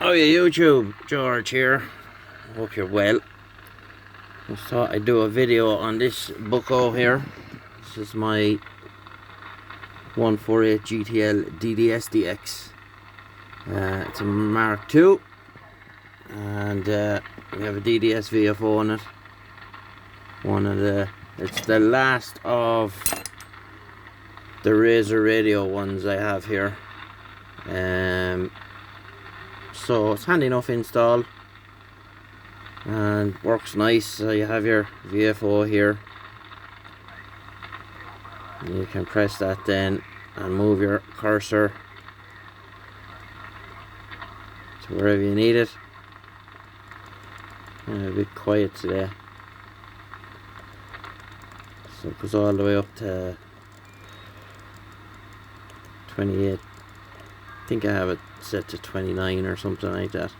Oh yeah, YouTube, George here. Hope you're well. Just thought I'd do a video on this bucko here. This is my 148 GTL-DDS-DX. It's a Mark II, and we have a DDS VFO on it. It's the last of the Rayzor Radio ones I have here. So it's handy enough install and works nice. So you have your VFO here, and you can press that then and move your cursor to wherever you need it. A bit quiet today, so it goes all the way up to 28. I think I have it set to 29 or something like that.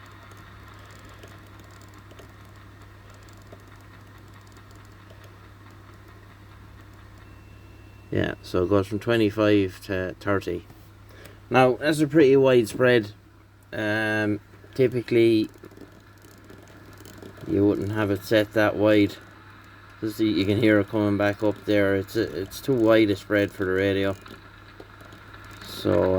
Yeah, so it goes from 25 to 30. Now that's a pretty widespread. Typically you wouldn't have it set that wide. You can hear it coming back up there. It's too wide a spread for the radio. So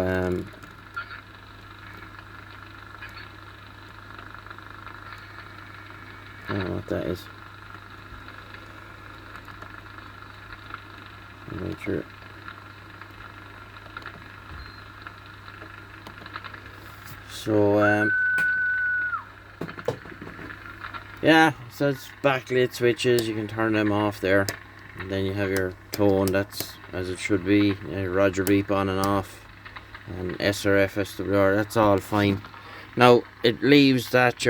I don't know what that is. I'm not sure. So yeah, so it's backlit switches. You can turn them off there, and then you have your tone. That's as it should be. Roger beep on and off, and SRF, SWR. That's all fine. Now it leaves that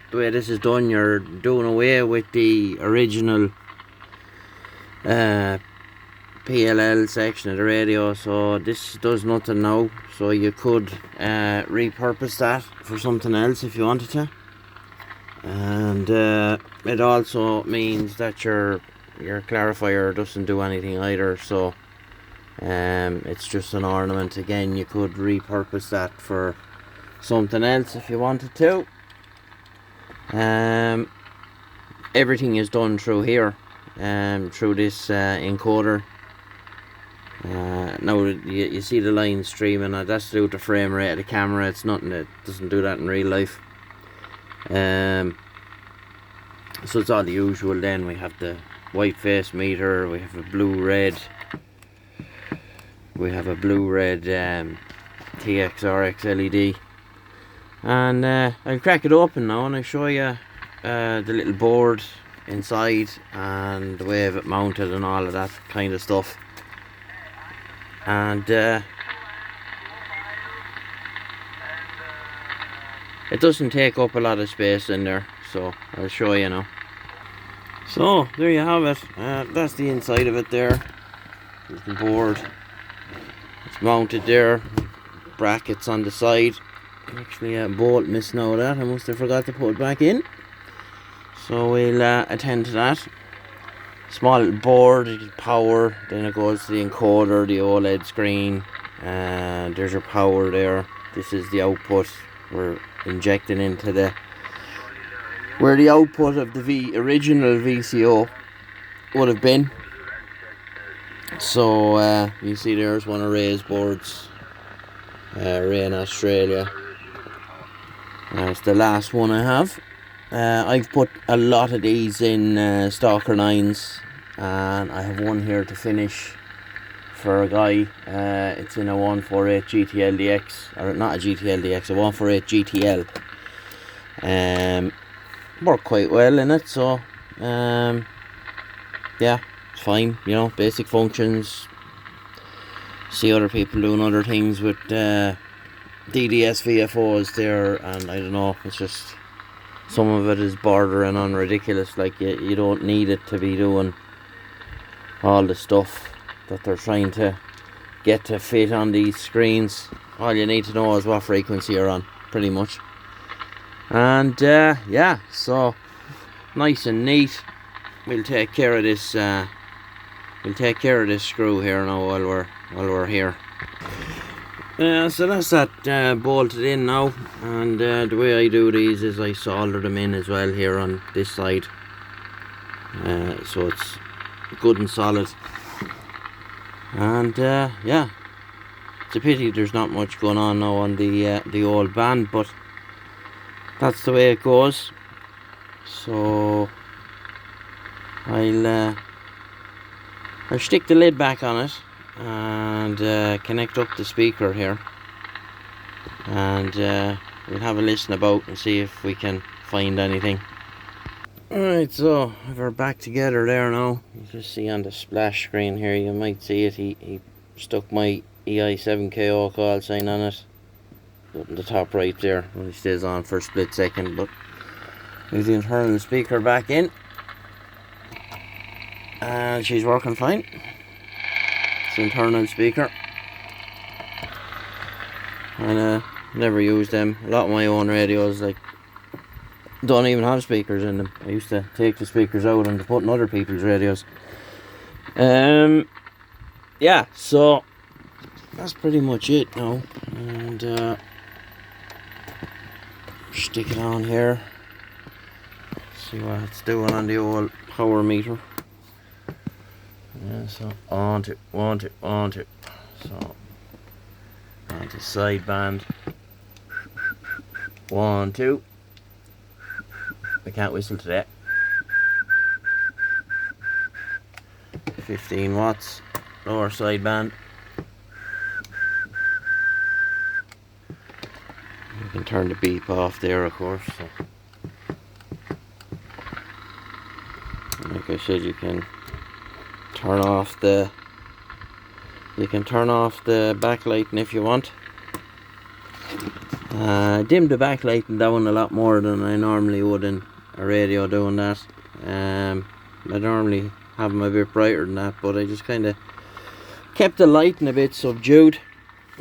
the way this is done, you're doing away with the original PLL section of the radio, so this does nothing now. So you could repurpose that for something else if you wanted to, and it also means that your clarifier doesn't do anything either. So it's just an ornament. Again, you could repurpose that for something else if you wanted to. Everything is done through here, through this encoder. Now you see the line streaming. That's to do with the frame rate of the camera. It's nothing that doesn't do that in real life. So it's all the usual. Then we have the white face meter. We have a blue-red. We have a blue-red TX-RX LED. And I'll crack it open now and I'll show you the little board inside and the way of it mounted and all of that kind of stuff. And it doesn't take up a lot of space in there, so I'll show you now. So there you have it. That's the inside of it there. There's the board. It's mounted there. Brackets on the side. Actually a bolt missing out of that. I must have forgot to put it back in, so we'll attend to that. Small little board, power, then it goes to the encoder, the OLED screen, and there's your power there. This is the output we're injecting into where the output of the original VCO would have been. So you see there's one of Ray's boards, Ray in Australia. It's the last one I have. I've put a lot of these in Stalker 9s, and I have one here to finish for a guy. It's in a 148 GTL-DX, or not a GTL-DX, a 148 GTL. Worked quite well in it, so yeah, it's fine. You know, basic functions. See other people doing other things with DDS VFOs there, and I don't know, it's just some of it is bordering on ridiculous. Like you don't need it to be doing all the stuff that they're trying to get to fit on these screens. All you need to know is what frequency you're on, pretty much. And yeah, so nice and neat. We'll take care of this screw here now while we're here. So that's that bolted in now, and the way I do these is I solder them in as well here on this side, so it's good and solid. And yeah, it's a pity there's not much going on now on the old band, but that's the way it goes. So I'll stick the lid back on it and connect up the speaker here, and we'll have a listen about and see if we can find anything. Alright, so we're back together there now. You just see on the splash screen here, you might see it, he stuck my EI7KO call sign on it up in the top right there when it stays on for a split second. But there's the internal speaker back in, and she's working fine. It's an internal speaker, and never use them. A lot of my own radios like don't even have speakers in them. I used to take the speakers out and put in other people's radios. Yeah, so that's pretty much it now, and stick it on here, see what it's doing on the old power meter. Yeah, so on to so on to sideband, 1 2. I can't whistle today. 15 watts lower sideband. You can turn the beep off there, of course. So, like I said, you can turn off the backlighting if you want. Dim the backlighting down a lot more than I normally would in a radio doing that. I normally have them a bit brighter than that, but I just kind of kept the lighting a bit subdued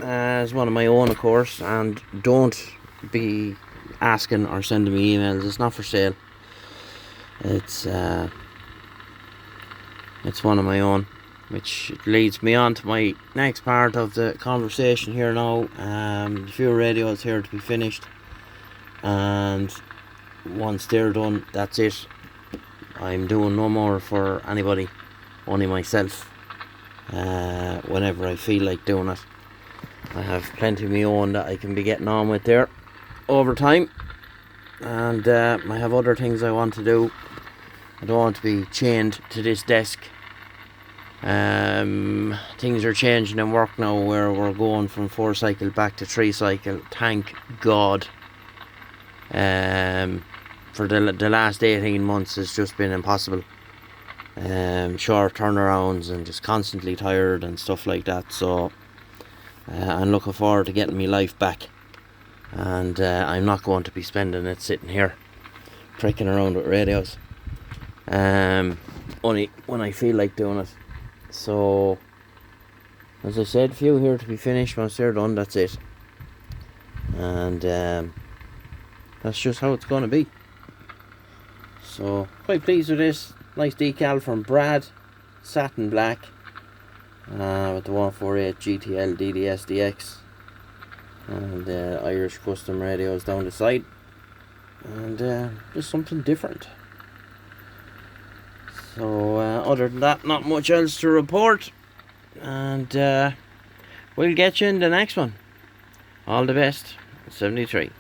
as one of my own, of course. And don't be asking or sending me emails, it's not for sale. It's one of my own, which leads me on to my next part of the conversation here now. A few radios here to be finished, and once they're done, that's it. I'm doing no more for anybody, only myself, whenever I feel like doing it. I have plenty of my own that I can be getting on with there over time, and I have other things I want to do. I don't want to be chained to this desk. Things are changing in work now, where we're going from 4 cycle back to 3 cycle. Thank God. For the last 18 months it's just been impossible. Short turnarounds and just constantly tired and stuff like that. So I'm looking forward to getting my life back, and I'm not going to be spending it sitting here pricking around with radios, only when I feel like doing it. So as I said, few here to be finished. Once they're done, that's it, and that's just how it's going to be. So quite pleased with this. Nice decal from Brad, satin black, with the 148 GTL-DDS-DX, and Irish custom radios down the side, and just something different. So other than that, not much else to report, and we'll get you in the next one. All the best. 73.